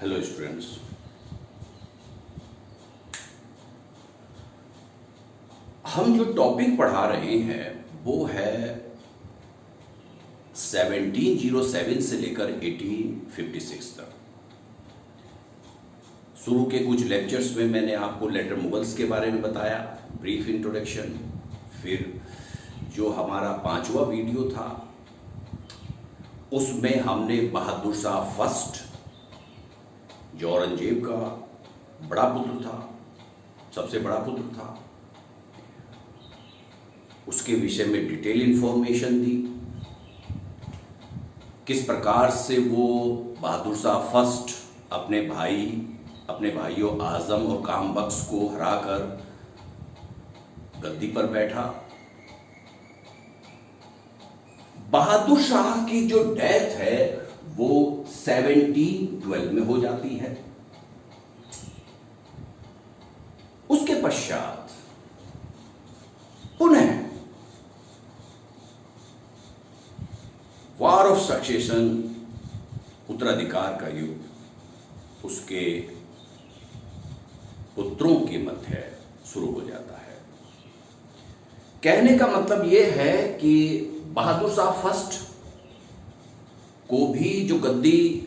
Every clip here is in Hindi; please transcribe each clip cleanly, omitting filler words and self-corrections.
हेलो स्टूडेंट्स, हम जो टॉपिक पढ़ा रहे हैं वो है 1707 से लेकर 1856 तक। शुरू के कुछ लेक्चर्स में मैंने आपको लेटर मुगल्स के बारे में बताया, ब्रीफ इंट्रोडक्शन। फिर जो हमारा 5वां वीडियो था उसमें हमने बहादुर शाह फर्स्ट, जो औरंगजेब का बड़ा पुत्र था, सबसे बड़ा पुत्र था, उसके विषय में डिटेल इंफॉर्मेशन दी। किस प्रकार से वो बहादुर शाह फर्स्ट अपने भाइयों आजम और कामबख्श को हराकर गद्दी पर बैठा। बहादुर शाह की जो डेथ है वो 1712 में हो जाती है। उसके पश्चात पुनः वॉर ऑफ सक्सेशन, उत्तराधिकार का युद्ध उसके पुत्रों के मध्य शुरू हो जाता है। कहने का मतलब यह है कि बहादुर शाह फर्स्ट को भी जो गद्दी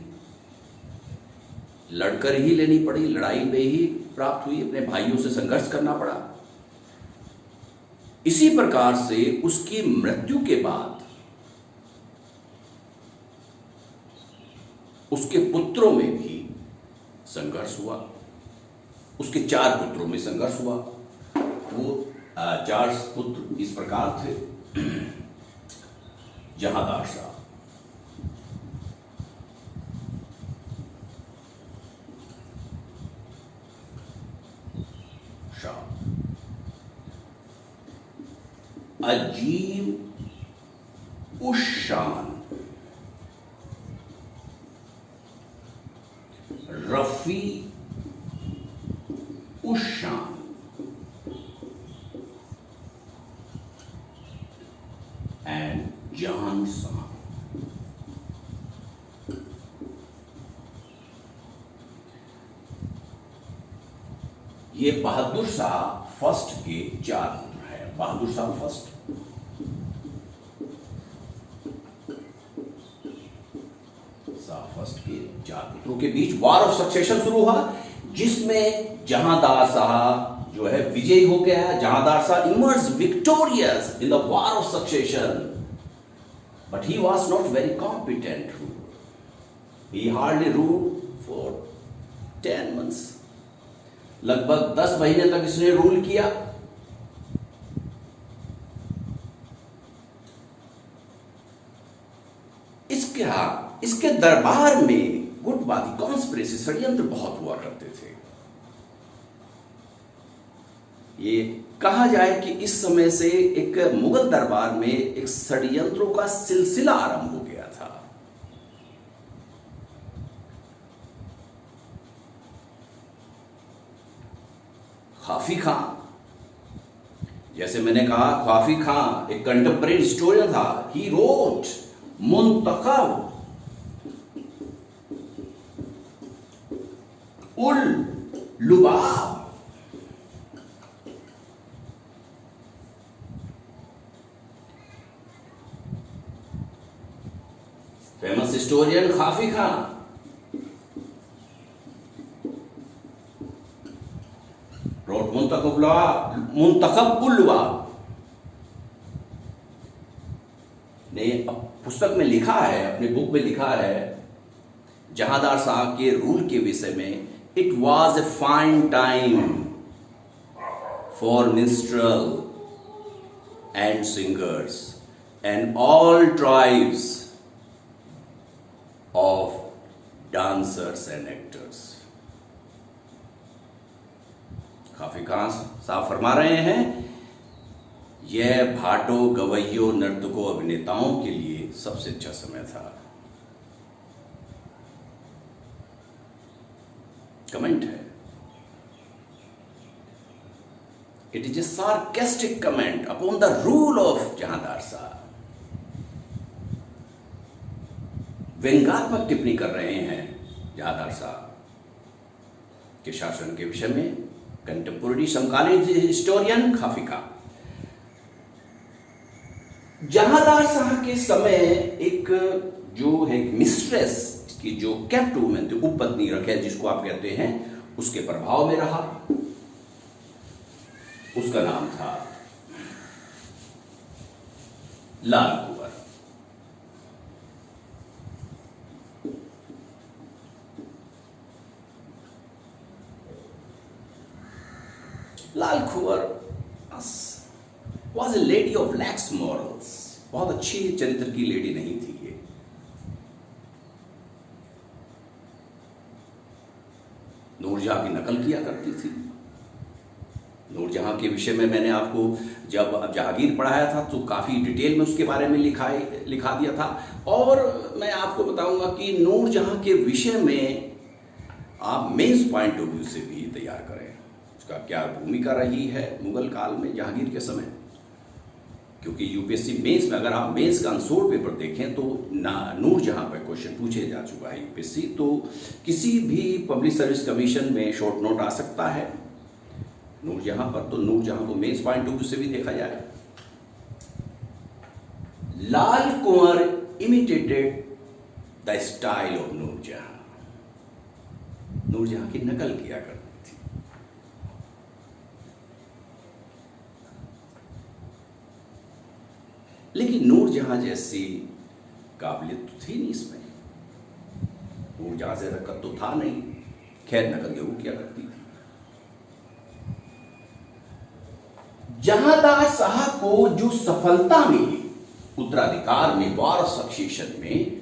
लड़कर ही लेनी पड़ी, लड़ाई में ही प्राप्त हुई, अपने भाइयों से संघर्ष करना पड़ा। इसी प्रकार से उसकी मृत्यु के बाद उसके पुत्रों में भी संघर्ष हुआ। उसके 4 पुत्रों में संघर्ष हुआ। वो 4 पुत्र इस प्रकार थे। जहांदार शाह, अजीम उश शान, रफी उश शान, एंड जान शाह। ये बहादुर शाह फर्स्ट के 4 पुत्र हैं। बहादुर शाह फर्स्ट के 4 पुत्रों के बीच वॉर ऑफ सक्सेशन शुरू हुआ, जिसमें जहांदार शाह जो है विजयी हो गया। Jahandar Shah emerge victorious in the war of succession, but he was not very competent ruler. He hardly ruled for 10 months। लगभग 10 महीने तक इसने रूल किया। इसके दरबार में गुटबाजी, कॉन्स्पिरेसी, षड्यंत्र बहुत हुआ करते थे। ये कहा जाए कि इस समय से एक मुगल दरबार में एक षड्यंत्रों का सिलसिला आरंभ हो गया था। खाफी खां, जैसे मैंने कहा, खाफी खां एक कंटेम्परेरी हिस्टोरियन था। ही रोट मुंतखब उल लुबाब, फेमस हिस्टोरियन खाफी खां रोट मुंतखब उल लुबाब ने पुस्तक में लिखा है, अपने बुक में लिखा है जहांदार शाह के रूल के विषय में। It was a find time for minstrel and singers and all tribes of dancers and actors. काफी खां साहब फरमा रहे हैं, यह भाटों, गवैयों, नर्तकों, अभिनेताओं के लिए सबसे अच्छा समय था। कमेंट है, it is a sarcastic comment upon the rule of Jahandar Shah. व्यंग्यात्मक टिप्पणी कर रहे हैं जहांदार शाह के शासन के विषय में कंटेम्पोरेरी समकालीन हिस्टोरियन खाफिका। जहांदार शाह के समय एक जो है मिस्ट्रेस की जो कैप्ट वुमेन थी, उपपत्नी रखे जिसको आप कहते हैं, उसके प्रभाव में रहा। उसका नाम था Lal Kunwar. Lal Kunwar was a lady of lax morals. बहुत अच्छी चरित्र की लेडी नहीं थी ये। नूरजहां की नकल किया करती थी। नूरजहां के विषय में मैंने आपको जब जहांगीर पढ़ाया था तो काफ़ी डिटेल में उसके बारे में लिखा दिया था। और मैं आपको बताऊंगा कि नूरजहां के विषय में आप मेंस पॉइंट ऑफ व्यू से भी तैयार करें। उसका क्या भूमिका रही है मुगल काल में जहांगीर के समय, क्योंकि यूपीएससी मेंस में अगर आप मेंस का आंसर पेपर देखें तो नूरजहां पर क्वेश्चन पूछे जा चुका है यूपीएससी। तो किसी भी पब्लिक सर्विस कमीशन में शॉर्ट नोट आ सकता है नूरजहां पर, तो नूरजहां को मेंस पॉइंट ऑफ व्यू से भी देखा जाए। Lal Kunwar imitated the style of Nurjahan. Nurjahan की नकल किया करती थी। लेकिन नूरजहां जैसी काबिलियत तो थी नहीं इसमें। नूरजहां से रकत तो था नहीं, खैर नकल जरूर किया करती थी। जहांदार शाह को जो सफलता मिली उत्तराधिकार में, वॉर ऑफ सक्सेशन में,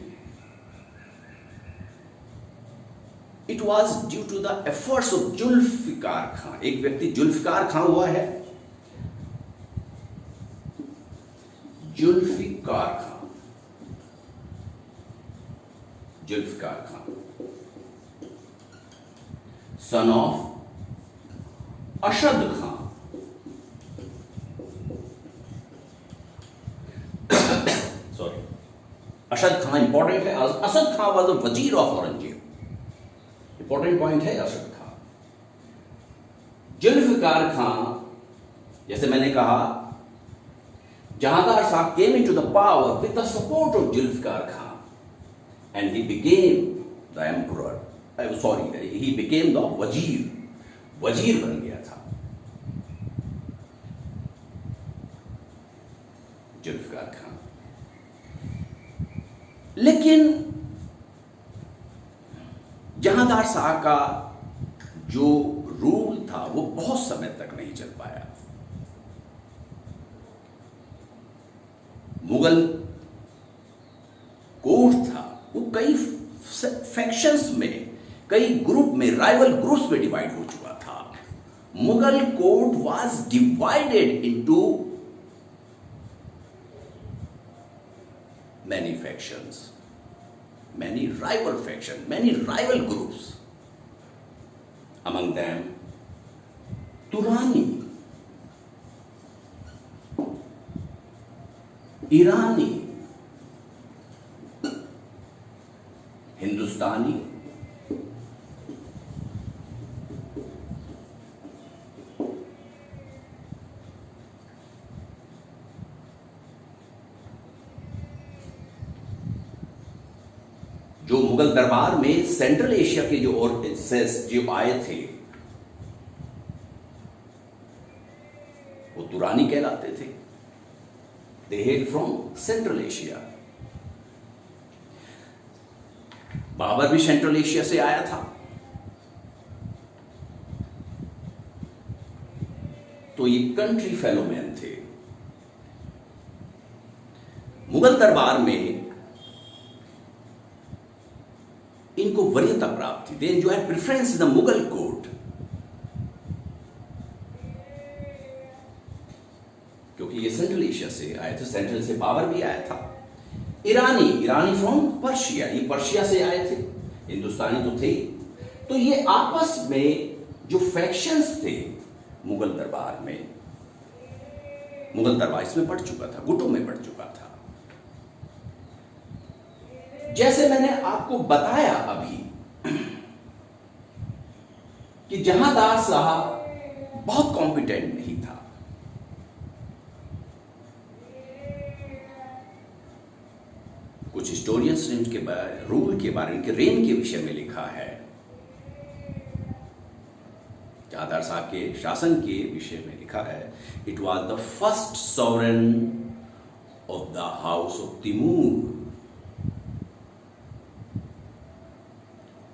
it was due to the efforts of Zulfiqar Khan. एक व्यक्ति जुल्फिकार खां हुआ है, Zulfiqar Khan, Zulfiqar Khan, son of Asad Khan. Sorry, Asad Khan important है। Asad Khan was the wazir of Aurangzeb. Important point है असद खां। जुल्फिकार खां, जैसे मैंने कहा, Jahandar Shah came into the power with the support of Zulfikar Khan, and he became the emperor. He became the वजीर। वजीर बन गया था जुल्फिकार खान। लेकिन जहांदार शाह का जो रूल था वो बहुत समय तक नहीं चल पाया। मुगल कोर्ट था वो कई फैक्शंस में, कई ग्रुप में, राइवल ग्रुप्स में डिवाइड हो चुका था। Mughal court was divided into many factions, many rival faction, many rival groups. Among them Turani, Irani, Hindustani, जो मुगल दरबार में सेंट्रल एशिया के जो और जो आए थे वो तुरानी कहलाते थे। They hail from Central Asia. Babar भी सेंट्रल एशिया से आया था। तो ये कंट्री फेलो मैन थे। मुगल दरबार में इनको वरीयता प्राप्त थी। They enjoyed preference in the Mughal court, क्योंकि ये सेंट्रल एशिया से आए थे। सेंट्रल से बाबर भी आया था। ईरानी, ईरानी फ्रॉम पर्शिया, ये पर्शिया से आए थे। हिंदुस्तानी तो थे। तो ये आपस में जो फैक्शंस थे मुगल दरबार में, मुगल दरबार इसमें बढ़ चुका था, गुटों में बढ़ चुका था। जैसे मैंने आपको बताया अभी कि जहांदार साहब बहुत कॉम्पिटेंट नहीं था। कुछ हिस्टोरियंस ने उनके रूल के बारे में, उनके रेन के विषय में लिखा है, जहांदार साहब के शासन के विषय में लिखा है, it was the first sovereign of the house of Timur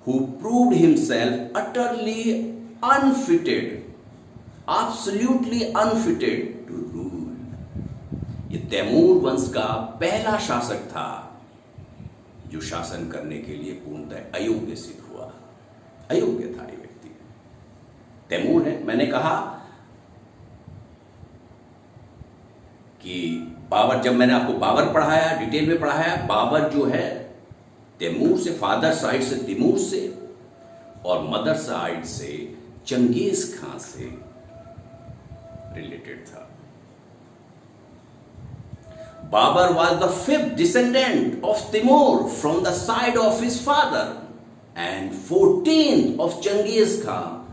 who proved himself utterly unfitted, absolutely unfitted to rule. ये तैमूर वंश का पहला शासक था जो शासन करने के लिए पूर्णतः अयोग्य सिद्ध हुआ। अयोग्य था ये व्यक्ति। तैमूर है, मैंने कहा कि बाबर, जब मैंने आपको बाबर पढ़ाया, डिटेल में पढ़ाया, बाबर जो है तैमूर से, फादर साइड से तिमूर से और मदर साइड से चंगेज खां से रिलेटेड था। Babar was the fifth descendant of Timur from the side of his father and 14th of Genghis Khan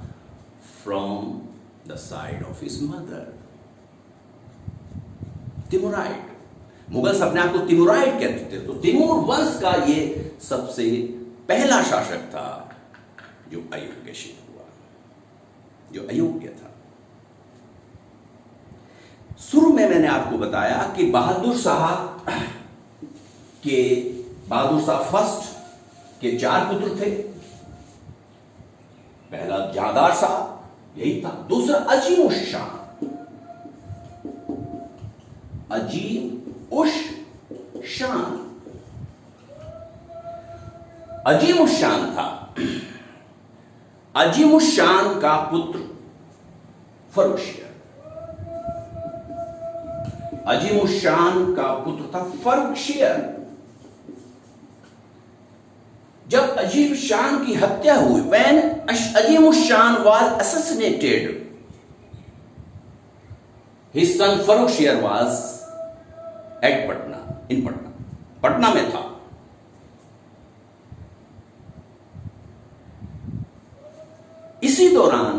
from the side of his mother. तिमुराइड, Mughal अपने आप को तिमुराइड कहते थे, तो तिमूर वंश का ये सबसे पहला शासक था जो अयोग्य सिद्ध हुआ, जो अयोग्य था। शुरू में मैंने आपको बताया कि बहादुर शाह फर्स्ट के 4 पुत्र थे। पहला जहांदार शाह, यही था। दूसरा अजीम उश शाह, अजीम उश शान, अजीम उश शान था। अजीम उश शान का पुत्र फर्रुखशियर, अजीम उश शान का पुत्र था फर्रुखशियर। जब अजीम शान की हत्या हुई, when अजीम उश शान was assassinated, his son फर्रुखशियर was at Patna, इन पटना, पटना में था। इसी दौरान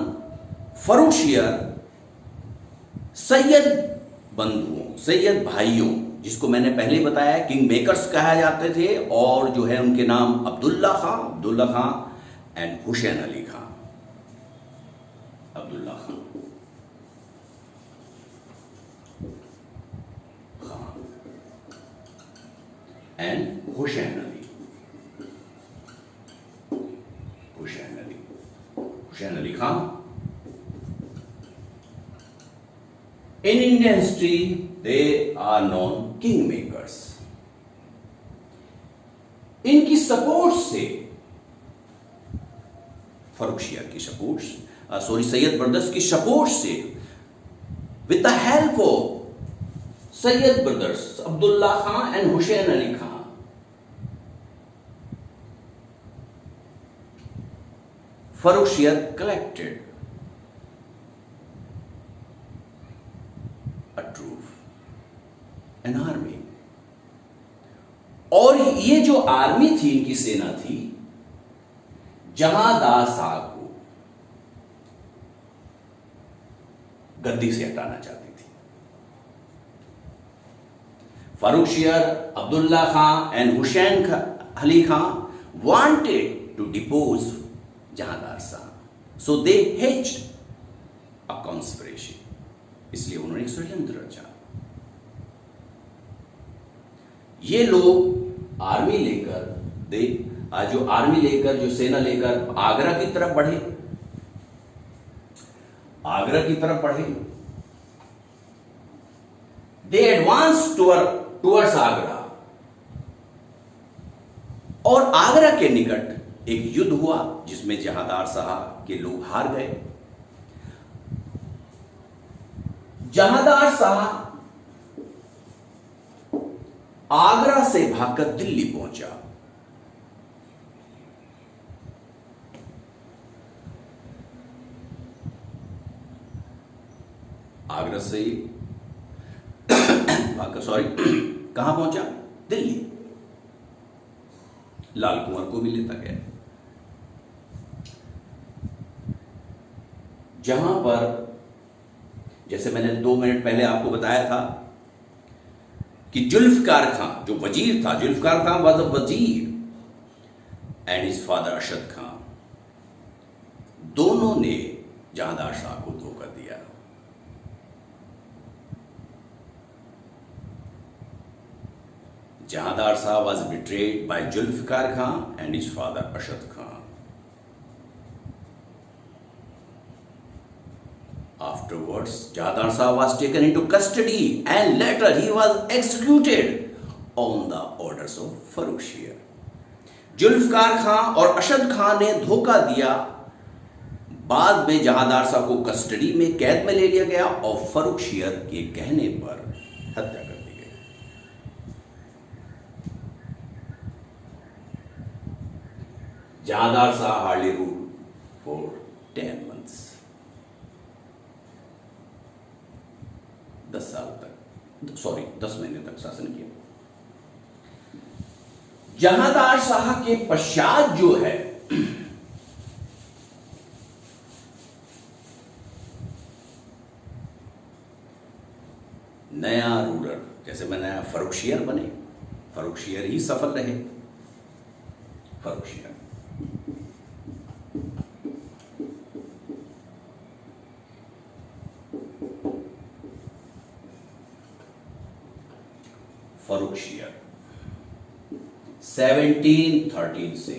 फर्रुखशियर सैयद बंधुओं, सैयद भाइयों, जिसको मैंने पहले बताया किंग मेकर्स कहा जाते थे, और जो है उनके नाम Abdullah Khan and Hussain Ali Khan, Abdullah Khan and Hussain Ali Khan. In Indian history, they are known kingmakers. इनकी सपोर्ट से, फर्रुखशियर की सपोर्ट, सैयद ब्रदर्स की सपोर्ट से, with the help of Sayyid brothers Abdullah Khan and Hussain Ali Khan, Farrukhsiyar collected a troop, an army, और ये जो आर्मी थी, इनकी सेना थी, जहांदार साहब को गद्दी से हटाना चाहती थी। Farrukhsiyar, Abdullah Khan and Hussain Ali Khan wanted to depose Jahandar Sahab, so they hedged a conspiracy, इसलिए उन्होंने एक षड्यंत्र रचा। ये लोग आर्मी लेकर, जो सेना लेकर आगरा की तरफ बढ़े, दे एडवांस टुवर्ड्स आगरा, और आगरा के निकट एक युद्ध हुआ जिसमें जहांदार साहब के लोग हार गए। जहांदार साहब आगरा से भागकर दिल्ली पहुंचा। आगरा से कहां पहुंचा? दिल्ली। लाल कुंवर को भी लेता गया। जहां पर, जैसे मैंने 2 मिनट पहले आपको बताया था कि जुल्फकार खां जो वजीर था, जुल्फकार खां was a wazir and his father Arshad Khan, दोनों ने जहांदार शाह को धोखा दिया। Jahandar Shah was betrayed by Zulfiqar Khan and his father Arshad Khan. Afterwards, Jahadar Shah was taken into custody and later he was executed on the orders of Farrukh Shir. Zulfiqar Khan और अरशद खां ने धोखा दिया। बाद में जहांदार शाह को कस्टडी में कैद में ले लिया गया और फर्रुख शेर के कहने पर हत्या कर दी गई। Jahandar Shah hardly rule for 10 months, 10 महीने तक शासन किया। जहांदार शाह के पश्चात जो है नया रूलर, जैसे मैंने फर्रुख शेर बने, फर्रुख शेर ही सफल रहे। फर्रुख शेर फर्रुख शेर 1713 से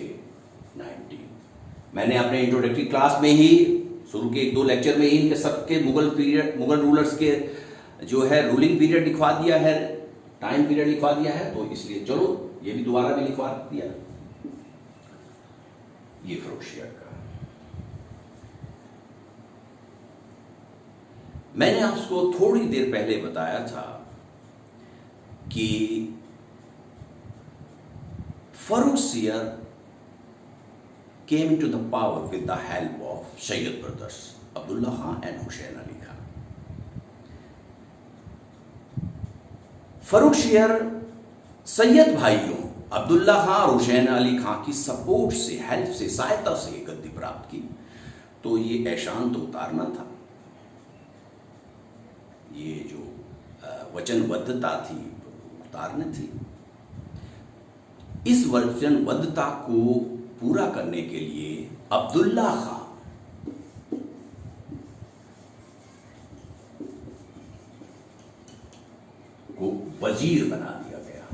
19, मैंने अपने इंट्रोडक्टरी क्लास में ही शुरू के 1-2 लेक्चर में ही इनके सबके मुगल रूलर्स के जो है रूलिंग पीरियड लिखवा दिया है, टाइम पीरियड लिखवा दिया है, तो इसलिए चलो ये भी दोबारा भी लिखवा दिया। ये फर्रुख शेर का, मैंने आपको थोड़ी देर पहले बताया था कि फर्रुख शेर came into the power with the help of Sayyid brothers Abdullah Khan and Hussain Ali Khan. Farrukh शेर सैयद भाइयों अब्दुल्ला खां और हुसैन अली खां की सपोर्ट से, हेल्प से, सहायता से गद्दी प्राप्त की। तो ये एहसान तो उतारना था, ये जो वचनबद्धता थी उतारनी थी। इस वचनबद्धता को पूरा करने के लिए अब्दुल्ला खां को वजीर बना दिया गया।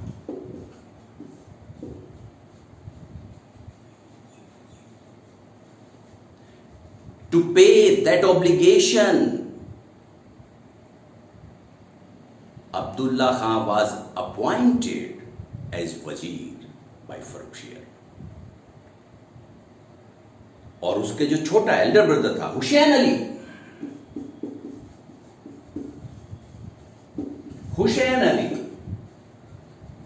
टू पे that obligation, Abdullah Khan was appointed as wazir by Farrukh Shir, और उसके जो छोटा एल्डर ब्रदर था Hussain Ali, Hussain Ali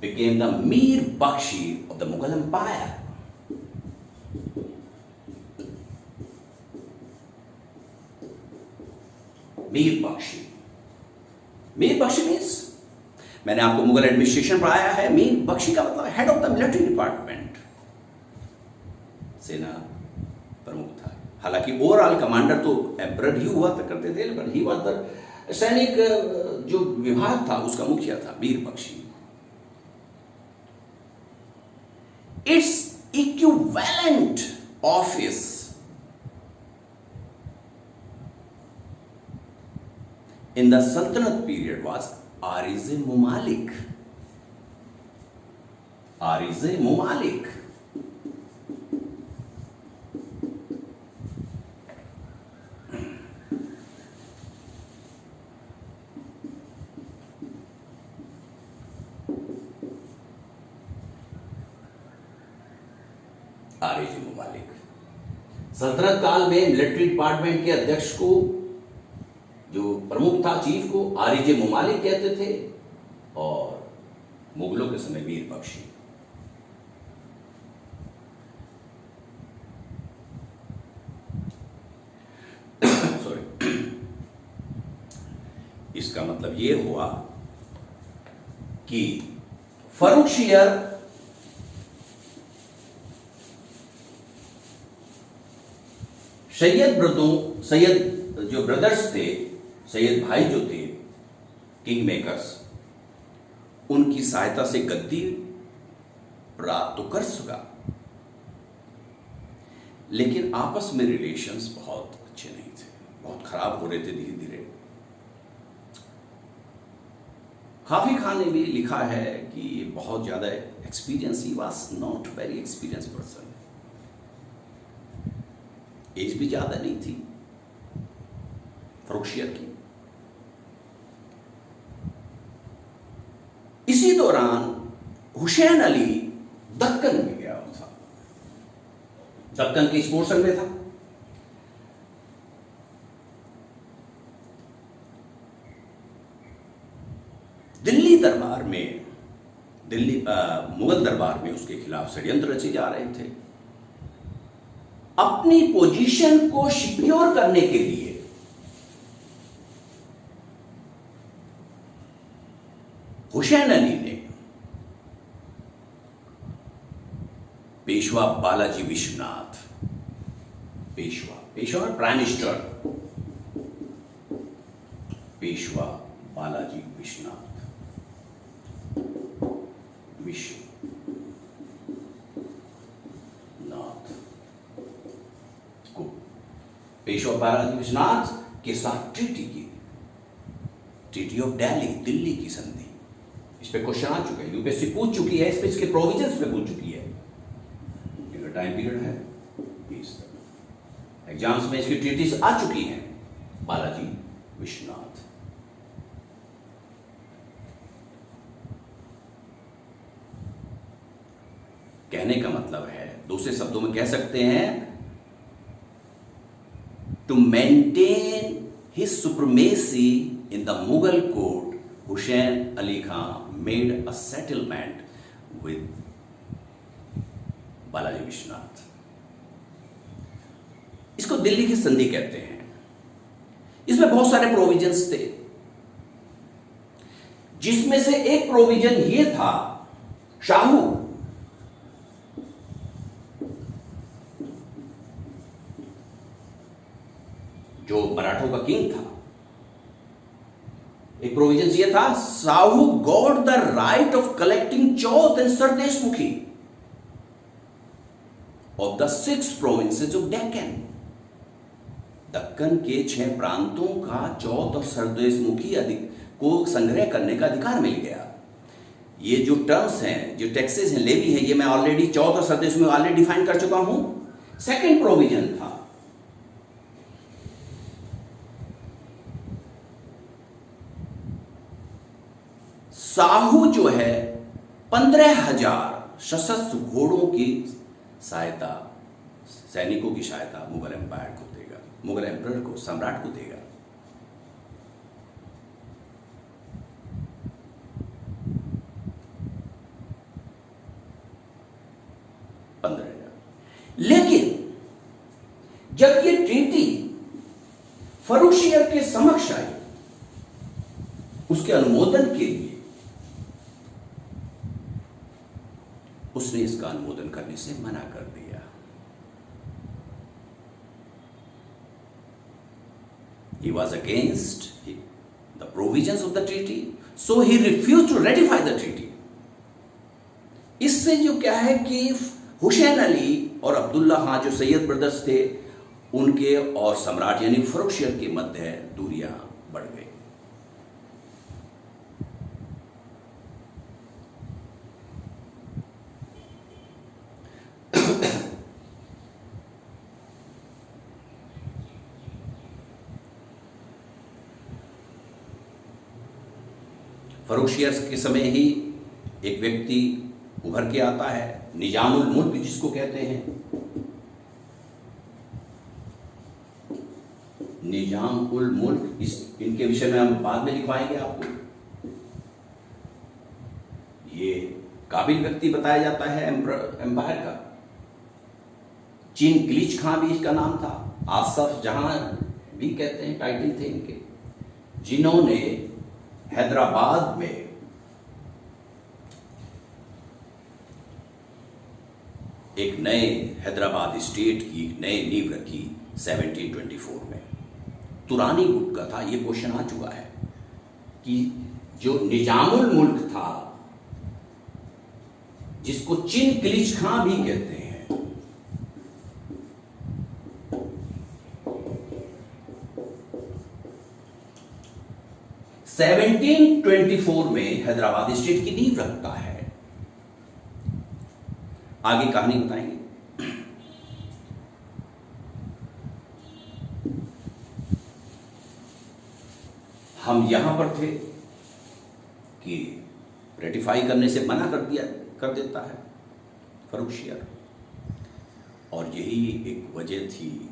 became the Mir Bakshi of the Mughal Empire. Mir Bakshi. Mir Bakshi means, मैंने आपको मुगल एडमिनिस्ट्रेशन पढ़ाया है, मीर बख्शी का मतलब head of the military department, सेना प्रमुख था। हालांकि ओवरऑल कमांडर तो एम्परर ही हुआ करते थे, बट ही वाज द सैनिक जो विभाग था उसका मुखिया था Mir Bakhshi. It's equivalent office in the Sultanat period was Arize Mumalik. Arize Mumalik Arize Mumalik सल्तनत काल में मिलिट्री डिपार्टमेंट के अध्यक्ष को, जो प्रमुख था, चीफ को आरिज़े मुमालिक कहते थे, और मुगलों के समय मीर बख्शी। सॉरी, इसका मतलब यह हुआ कि फर्रुख शेर सैयद जो ब्रदर्स थे, सैयद भाई जो थे, किंग मेकर्स, उनकी सहायता से गद्दी प्राप्त तो कर सका, लेकिन आपस में रिलेशंस बहुत अच्छे नहीं थे, बहुत खराब हो रहे थे धीरे धीरे। काफी खान ने भी लिखा है कि बहुत ज्यादा experience, he was not very experience person, as भी ज्यादा नहीं थी फर्रुखशियर की। इसी दौरान हुसैन अली दक्कन में गया था, दक्कन के इस पोर्शन में था। दिल्ली दरबार में, मुगल दरबार में उसके खिलाफ षड्यंत्र रचे जा रहे थे। अपनी पोजीशन को सिक्योर करने के लिए हुसैन अली ने पेशवा बालाजी विश्वनाथ, पेशवा प्राइम मिनिस्टर पेशवा बालाजी विश्वनाथ को पेशवा बालाजी विश्वनाथ के साथ ट्रीटी की, ट्रीटी ऑफ दिल्ली की संधि। इस पे क्वेश्चन आ चुका है, यूपीएससी पूछ चुकी है, इस पे इसके प्रोविजंस पे पूछ चुकी है। इनका टाइम पीरियड है 20 तक, एग्जाम्स में इसकी ट्रीटीज आ चुकी हैं। बालाजी विश्वनाथ, कहने का मतलब है, दूसरे शब्दों में कह सकते हैं, to maintain his supremacy in the Mughal court, Hussain Ali Khan made a settlement with Balaji Vishwanath. इसको दिल्ली की संधि कहते हैं। इसमें बहुत सारे प्रोविजंस थे, जिसमें से एक प्रोविजन यह था, शाहू जो मराठों का किंग था, एक प्रोविजन ये था, Sahu got the right of collecting Chauth and sardeshmukhi of the 6 provinces of Deccan. Deccan के 6 प्रांतों का चौथ और सरदेशमुखी को संग्रह करने का अधिकार मिल गया। ये जो टर्म्स हैं, जो टैक्सेस हैं, लेवी हैं, ये मैं ऑलरेडी चौथ और सरदेशमुखी ऑलरेडी डिफाइन कर चुका हूं। सेकंड प्रोविजन था, साहू जो है 15,000 सशस्त्र घोड़ों की सहायता, सैनिकों की सहायता मुगल एम्पायर को देगा, मुगल एम्परर को, सम्राट को देगा। लेकिन जब ये ट्रीटी फर्रुखशियर के समक्ष आई, उसके अनुमोदन के लिए, उसने इसका अनुमोदन करने से मना कर दिया। He was against the provisions of the treaty, so he refused to ratify the treaty. इससे जो क्या है कि हुसैन अली और अब्दुल्ला खां जो सैयद ब्रदर्स थे, उनके और सम्राट यानी फर्रुखशियर के मध्य दूरियां बढ़ गई। फर्रुखशियर के समय ही एक व्यक्ति उभर के आता है, निजामुल मुल्क जिसको कहते हैं। निजाम उल मुल्क, इनके विषय में हम बाद में लिखवाएंगे आपको। ये काबिल व्यक्ति बताया जाता है एम्पायर का। चिंगलिज खां भी इसका नाम था, आसफ जहां भी कहते हैं, टाइटल थे इनके, जिन्होंने हैदराबाद में एक नए हैदराबाद स्टेट की नई नींव रखी 1724 में। तुरानी गुट का था। ये क्वेश्चन आ चुका है कि जो निजामुल मुल्क था, जिसको चिनक्लिज खां भी कहते हैं, सेवनटीन 24 में हैदराबाद स्टेट की नींव रखता है। आगे कहानी बताएंगे। हम यहां पर थे कि रेटिफाई करने से मना कर देता है फर्रुखसियर, और यही एक वजह थी।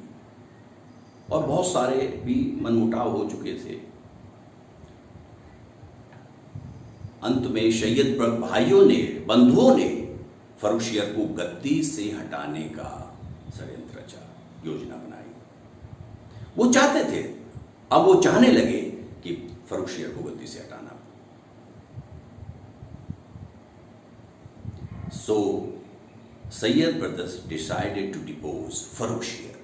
और बहुत सारे भी मनमुटाव हो चुके थे। अंत में सैयद भाइयों ने, बंधुओं ने फर्रुखसियर को गद्दी से हटाने का षड्यंत्र रचा, योजना बनाई। वो चाहते थे, अब वो चाहने लगे कि फर्रुखसियर को गद्दी से हटाना। So Sayyid brothers decided to depose Farrukhsiyar,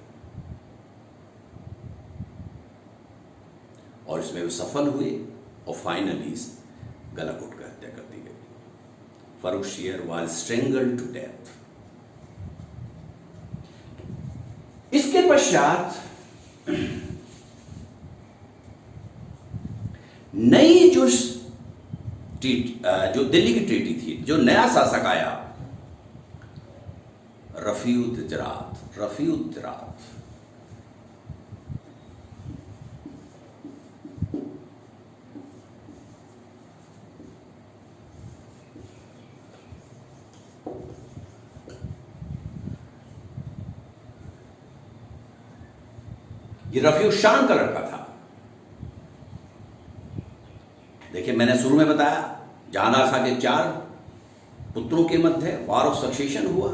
और इसमें वो सफल हुए और फाइनली गलाकोट का हत्या कर दी गई। Farrukhsiyar was strangled to death. इसके पश्चात नई जो दिल्ली की ट्रीटी थी, जो नया शासक आया, रफीउद्दरात, ये रफीउल शान का लड़का था। देखिए, मैंने शुरू में बताया जहांदार शाह के 4 पुत्रों के मध्य वार ऑफ सक्सेशन हुआ।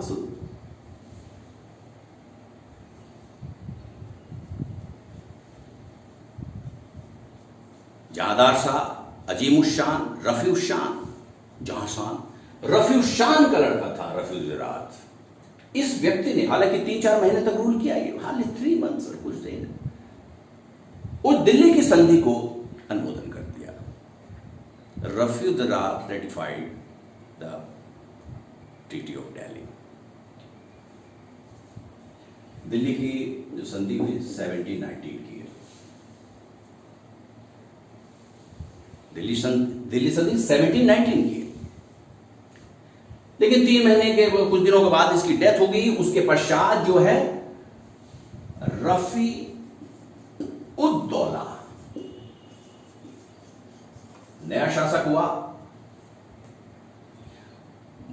जहांदार शाह, अजीमुश शान, रफीउल शान, जहांशान। रफीउल शान का लड़का था रफीउद्दरात। इस व्यक्ति ने हालांकि 3-4 महीने तक रूल किया, हाल 3 मंथ्स और कुछ दिन, उस दिल्ली की संधि को अनुमोदन कर दिया। Rafiuddarajat ratified the treaty of Delhi. Delhi की जो संधि हुई 1719 की है। दिल्ली संधि 1719 की है। लेकिन 3 महीने के कुछ दिनों के बाद इसकी डेथ हो गई। उसके पश्चात जो है रफीउद्दौला नया शासक हुआ।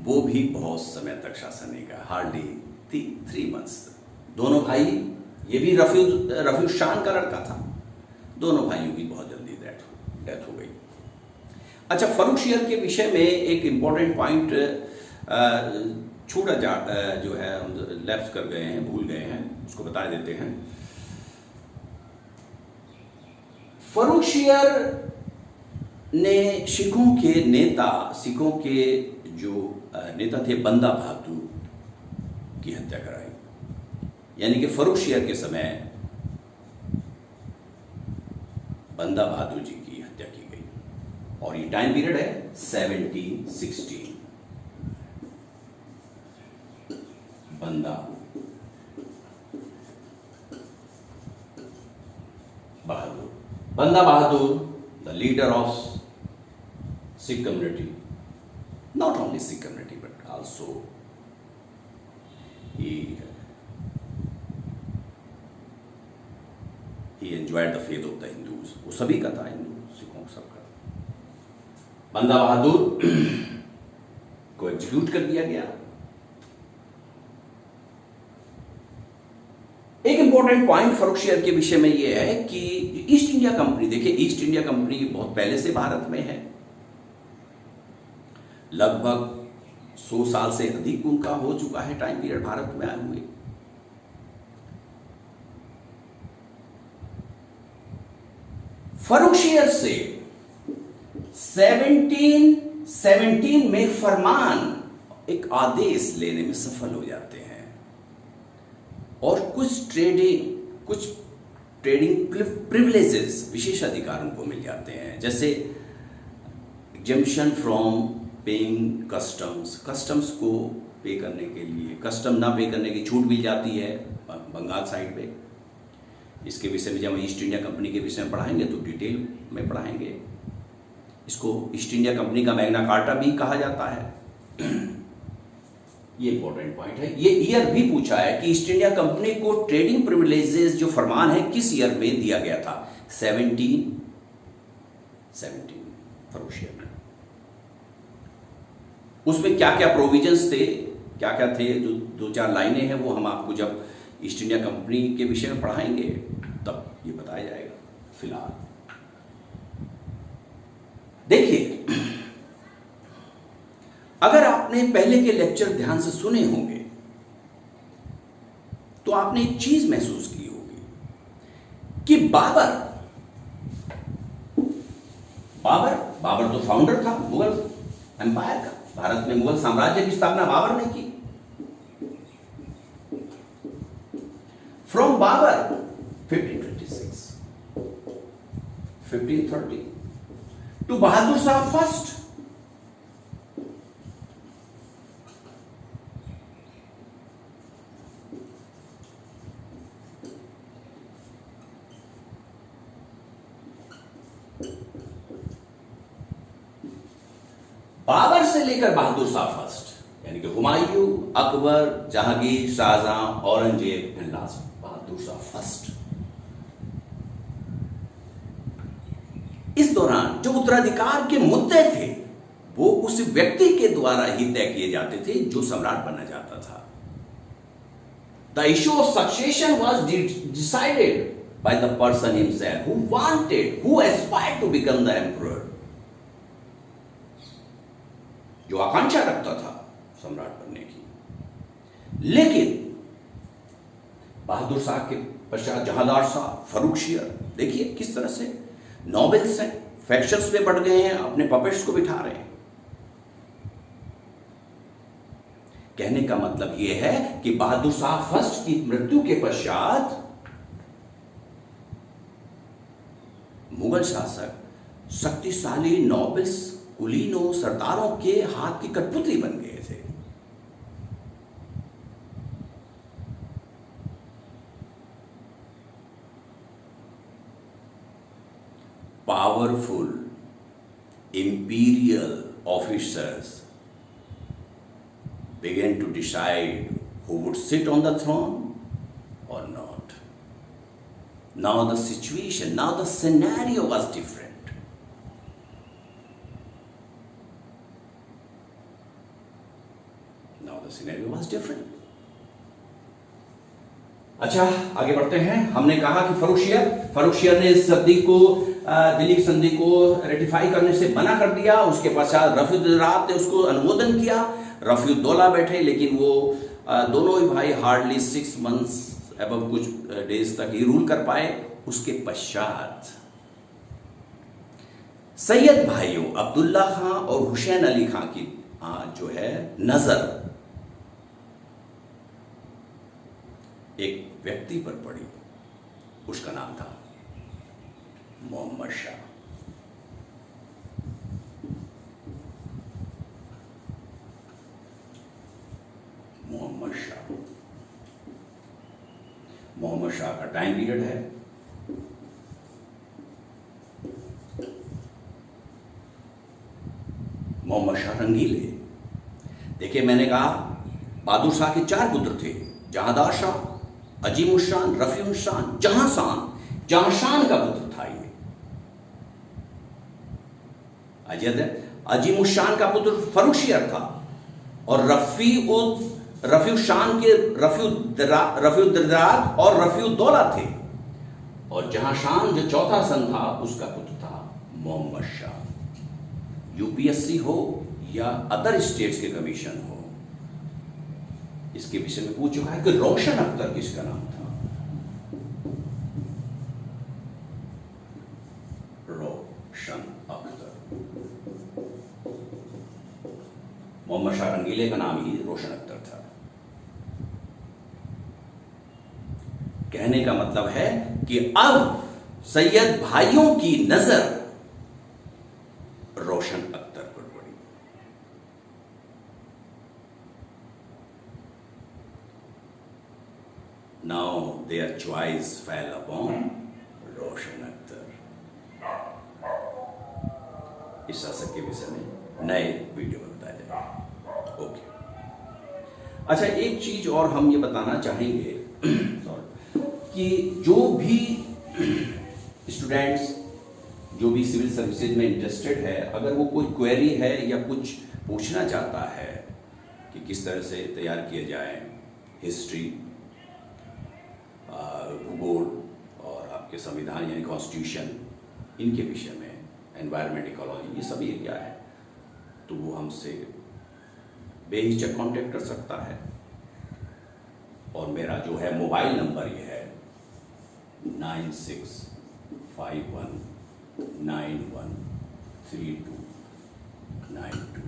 वो भी बहुत समय तक शासन नहीं किया, हार्डली 3 मंथ्स। दोनों भाई, ये भी रफीउल शान का लड़का था। दोनों भाइयों की बहुत जल्दी डेथ हो गई। अच्छा, फर्रुखसियर के विषय में एक इंपॉर्टेंट पॉइंट जो है हम लैप्स कर गए हैं, भूल गए हैं, उसको बता देते हैं। फर्रुखसियर ने सिखों के जो नेता थे बंदा बहादुर की हत्या कराई। यानी कि फर्रुखसियर के समय बंदा बहादुर जी की हत्या की गई। और ये टाइम पीरियड है 1716। Banda Bahadur, the leader of Sikh community, not only Sikh community but also he enjoyed the faith of the Hindus. वो सभी का था, हिंदू सिखों सबका। बंदा बहादुर को एग्जीक्यूट कर दिया गया। एक इंपॉर्टेंट पॉइंट फर्रुखसियर के विषय में यह है कि ईस्ट इंडिया कंपनी, देखिए ईस्ट इंडिया कंपनी बहुत पहले से भारत में है, लगभग 100 साल से अधिक उनका हो चुका है टाइम पीरियड भारत में आए हुए। फर्रुखसियर से 1717 में फरमान, एक आदेश लेने में सफल हो जाते हैं और कुछ ट्रेडिंग प्रिविलेजेस, विशेष अधिकार उनको मिल जाते हैं, जैसे exemption from paying customs, customs को पे करने के लिए, कस्टम ना पे करने की छूट मिल जाती है बंगाल साइड पे। इसके विषय में जब हम ईस्ट इंडिया कंपनी के विषय में पढ़ाएंगे तो डिटेल में पढ़ाएंगे। इसको ईस्ट इंडिया कंपनी का मैग्ना कार्टा भी कहा जाता है। ये इंपॉर्टेंट पॉइंट है। ये ईयर भी पूछा है कि ईस्ट इंडिया कंपनी को ट्रेडिंग प्रिविलेजेस जो फरमान है किस ईयर में दिया गया था? 1717 फरोशिया में। उसमें क्या क्या प्रोविजंस थे, क्या क्या थे, जो दो चार लाइनें हैं वो हम आपको जब ईस्ट इंडिया कंपनी के विषय में पढ़ाएंगे तब ये बताया जाएगा। फिलहाल देखिए, अगर आपने पहले के लेक्चर ध्यान से सुने होंगे तो आपने एक चीज महसूस की होगी कि बाबर तो फाउंडर था मुगल एम्पायर का। भारत में मुगल साम्राज्य की स्थापना बाबर ने की। From Babur 1526 1530 to Bahadur Shah first, Babur से लेकर बहादुर शाह फर्स्ट, यानी कि Humayun, Akbar, Jahangir, Shahjahan, Aurangzeb and last Bahadur Shah first. इस दौरान जो उत्तराधिकार के मुद्दे थे वो उस व्यक्ति के द्वारा ही तय किए जाते थे जो सम्राट बनना चाहता था। The issue of succession was decided by the person himself who aspired to become the emperor, जो आकांक्षा रखता था सम्राट बनने की। लेकिन बहादुर शाह के पश्चात जहांदार शाह, फर्रुखशियर, देखिए किस तरह से नॉबेल्स हैं, फैक्शंस में बढ़ गए हैं, अपने पपेट्स को बिठा रहे हैं। कहने का मतलब यह है कि बहादुर शाह फर्स्ट की मृत्यु के पश्चात मुगल शासक शक्तिशाली नॉबेल्स, कुलीनों, सरदारों के हाथ की कठपुतली बन गए थे। Powerful imperial officers began to decide who would sit on the throne or not. Now the situation, now the scenario was different. Now the scenario was different. अच्छा, आगे बढ़ते हैं। हमने कहा कि फर्रुखशियर ने इस संधि को, दिल्ली की संधि को रेटिफाई करने से मना कर दिया। उसके पश्चात रफीउद्दौला ने उसको अनुमोदन किया। रफीउद्दौला बैठे, लेकिन वो दोनों ही भाई हार्डली 6 मंथ्स एवं कुछ डेज तक ही रूल कर पाए। उसके पश्चात सैयद भाइयों अब्दुल्ला खां और हुसैन अली खां की जो है नजर एक व्यक्ति पर पड़ी। उसका नाम था मोहम्मद शाह। मोहम्मद शाह का टाइम पीरियड है मोहम्मद शाह रंगीले। देखिए, मैंने कहा बहादुर शाह के 4 पुत्र थे, जहांदार शाह, अजीमुशान, रफीउशान, जहांशान का पुत्र था ये। अजीमुशान का पुत्र फर्रुखशियर था और रफीउशान के रफीउद्दौला और रफीउद्दौला थे, और जहांशान जो चौथा सन था उसका पुत्र था मोहम्मद शाह। यूपीएससी हो या अदर स्टेट्स के कमीशन हो, इसके विषय में पूछ चुका है कि रोशन अख्तर किसका नाम था? रोशन अख्तर। मोहम्मद शाह रंगीले का नाम ही रोशन अख्तर था। कहने का मतलब है कि अब सैयद भाइयों की नजर रोशन अख्तर पर पड़ी। Now their choice fell upon Roshan Akhtar. इस शासक के विषय में नए वीडियो में बताया जाएगा। ओके। अच्छा, एक चीज और हम ये बताना चाहेंगे कि जो भी स्टूडेंट्स जो भी सिविल सर्विसेज में इंटरेस्टेड है, अगर वो कोई क्वेरी है या कुछ पूछना चाहता है कि किस तरह से तैयार किए जाए हिस्ट्री, भूगोल और आपके संविधान यानी कॉन्स्टिट्यूशन, इनके विषय में, एनवायरमेंट, इकोलॉजी, ये सभी क्या है, तो वो हमसे बेहिचक कांटेक्ट कर सकता है। और मेरा जो है मोबाइल नंबर ये है 9651913292।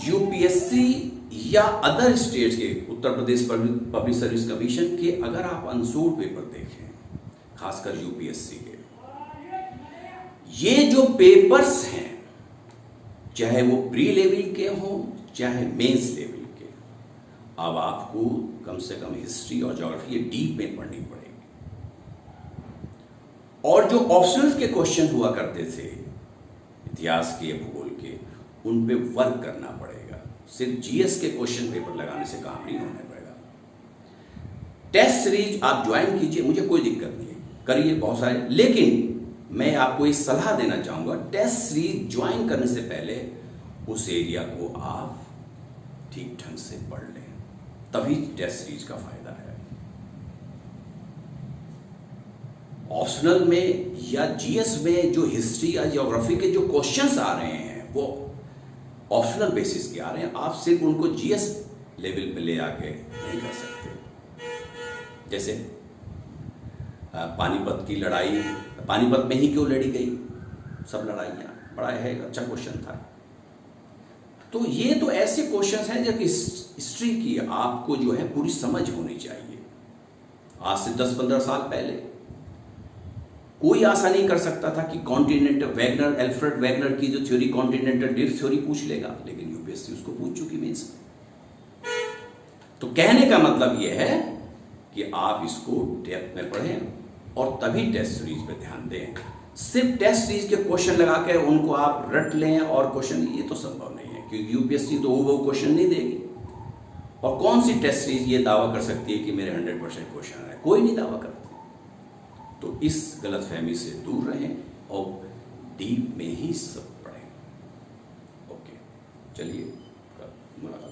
यूपीएससी या अदर स्टेट्स के, Uttar Pradesh public service commission के अगर आप अनसोल्ड पेपर देखें, खासकर यूपीएससी के, ये जो पेपर्स हैं, चाहे वो प्री लेवल के हों चाहे मेंस लेवल के, अब आपको कम से कम हिस्ट्री और ज्योग्राफी डीप में पढ़नी पड़ेगी। और जो ऑप्शनल्स के क्वेश्चन हुआ करते थे इतिहास के, भूगोल के, उन पे वर्क करना पड़ेगा। सिर्फ जीएस के क्वेश्चन पेपर लगाने से काम नहीं होने पड़ेगा। टेस्ट सीरीज आप ज्वाइन कीजिए, मुझे कोई दिक्कत नहीं है, करिए बहुत सारे, लेकिन मैं आपको एक सलाह देना चाहूंगा, टेस्ट सीरीज ज्वाइन करने से पहले उस एरिया को आप ठीक ढंग से पढ़ लें, तभी टेस्ट सीरीज का फायदा है। ऑप्शनल में या जीएस में जो हिस्ट्री या ज्योग्राफी के जो क्वेश्चंस आ रहे हैं वो ऑप्शनल बेसिस के आ रहे हैं, आप सिर्फ उनको जीएस लेवल पे ले आके नहीं कर सकते। जैसे पानीपत की लड़ाई, पानीपत में ही क्यों लड़ी गई, सब लड़ाइयाँ, बड़ा है अच्छा क्वेश्चन था। तो ये तो ऐसे क्वेश्चंस हैं जो कि हिस्ट्री की आपको जो है पूरी समझ होनी चाहिए। आज से 10-15 साल पहले कोई आशा नहीं कर सकता था कि कॉन्टिनेंटल वैगनर, एल्फ्रेड वैगनर की जो थ्योरी कॉन्टिनेंटल ड्रिफ्ट थ्योरी पूछ लेगा, लेकिन यूपीएससी उसको पूछ चुकी मीन्स। तो कहने का मतलब ये है कि आप इसको डेप्थ में पढ़ें और तभी टेस्ट सीरीज पे ध्यान दें। सिर्फ टेस्ट सीरीज के क्वेश्चन लगा के उनको आप रट लें और क्वेश्चन, ये तो संभव नहीं है, क्योंकि यूपीएससी तो वो क्वेश्चन नहीं देगी। और कौन सी टेस्ट सीरीज ये दावा कर सकती है कि मेरे 100% क्वेश्चन है, कोई नहीं दावा करती। तो इस गलतफहमी से दूर रहें और डीप में ही सब पढ़ें। ओके, चलिए मुलाकात।